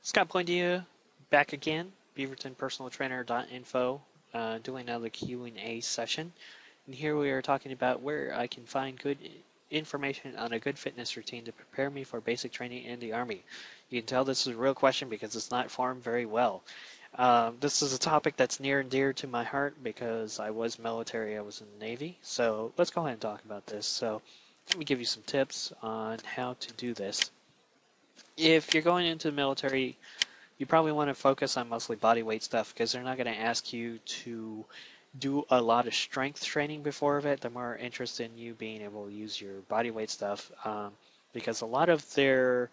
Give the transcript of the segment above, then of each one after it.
Scott Poindia, back again, beavertonpersonaltrainer.info, doing another Q&A session. And here we are talking about where I can find good information on a good fitness routine to prepare me for basic training in the Army. You can tell this is a real question because it's not formed very well. This is a topic that's near and dear to my heart because I was military, I was in the Navy. So let's go ahead and talk about this. So let me give you some tips on how to do this. If you're going into the military, you probably want to focus on mostly body weight stuff because they're not going to ask you to do a lot of strength training before of it. They're more interested in you being able to use your body weight stuff because a lot of their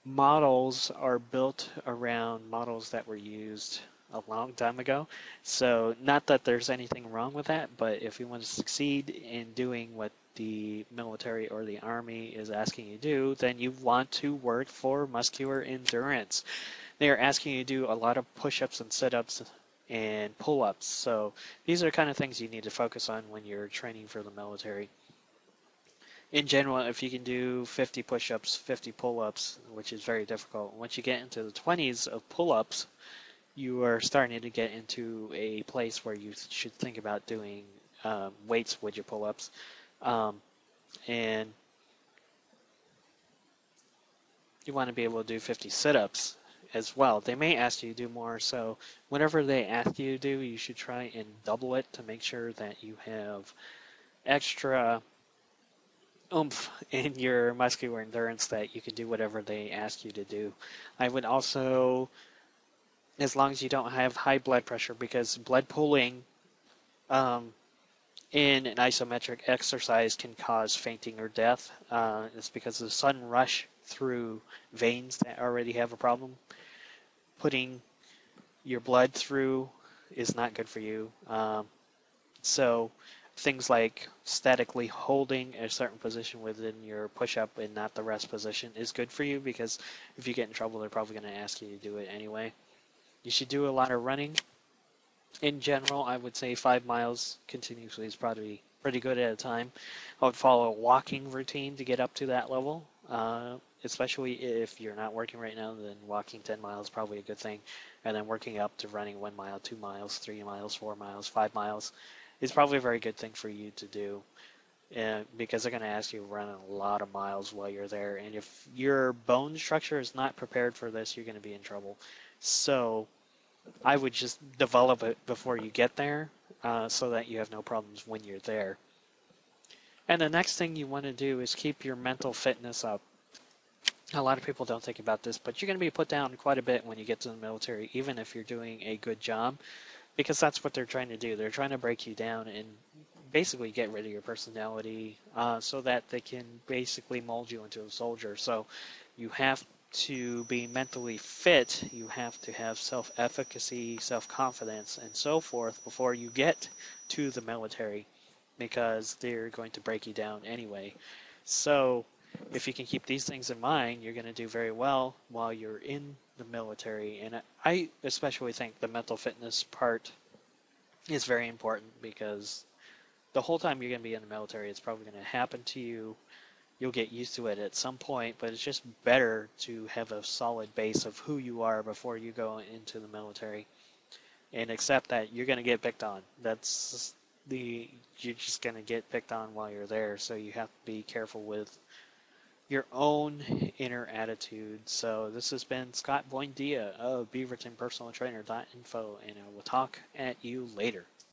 models are built around models that were used a long time ago. So not that there's anything wrong with that, but if you want to succeed in doing what the military or the Army is asking you to do, then you want to work for muscular endurance. They are asking you to do a lot of push-ups and sit-ups and pull-ups. So these are the kind of things you need to focus on when you're training for the military. In general, if you can do 50 push-ups, 50 pull-ups, which is very difficult, once you get into the 20s of pull-ups, you are starting to get into a place where you should think about doing weights with your pull-ups. And you want to be able to do 50 sit-ups as well. They may ask you to do more, so whatever they ask you to do, you should try and double it to make sure that you have extra oomph in your muscular endurance that you can do whatever they ask you to do. I would also, as long as you don't have high blood pressure, because blood pooling in an isometric exercise can cause fainting or death. It's because of the sudden rush through veins that already have a problem. Putting your blood through is not good for you. So things like statically holding a certain position within your push-up and not the rest position is good for you, because if you get in trouble, they're probably going to ask you to do it anyway. You should do a lot of running. In general, I would say 5 miles continuously is probably pretty good at a time. I would follow a walking routine to get up to that level. Especially if you're not working right now, then walking 10 miles is probably a good thing. And then working up to running 1 mile, 2 miles, 3 miles, 4 miles, 5 miles is probably a very good thing for you to do. Because they're going to ask you to run a lot of miles while you're there. And if your bone structure is not prepared for this, you're going to be in trouble. So I would just develop it before you get there so that you have no problems when you're there. And the next thing you want to do is keep your mental fitness up. A lot of people don't think about this, but you're going to be put down quite a bit when you get to the military, even if you're doing a good job, because that's what they're trying to do. They're trying to break you down and basically get rid of your personality so that they can basically mold you into a soldier. So you have to be mentally fit, you have to have self-efficacy, self-confidence, and so forth before you get to the military, because they're going to break you down anyway. So if you can keep these things in mind, you're going to do very well while you're in the military. And I especially think the mental fitness part is very important, because the whole time you're going to be in the military, it's probably going to happen to you. You'll get used to it at some point, but it's just better to have a solid base of who you are before you go into the military, and accept that you're going to get picked on. You're just going to get picked on while you're there, so you have to be careful with your own inner attitude. So this has been Scott Boindia of BeavertonPersonalTrainer.info, and I will talk at you later.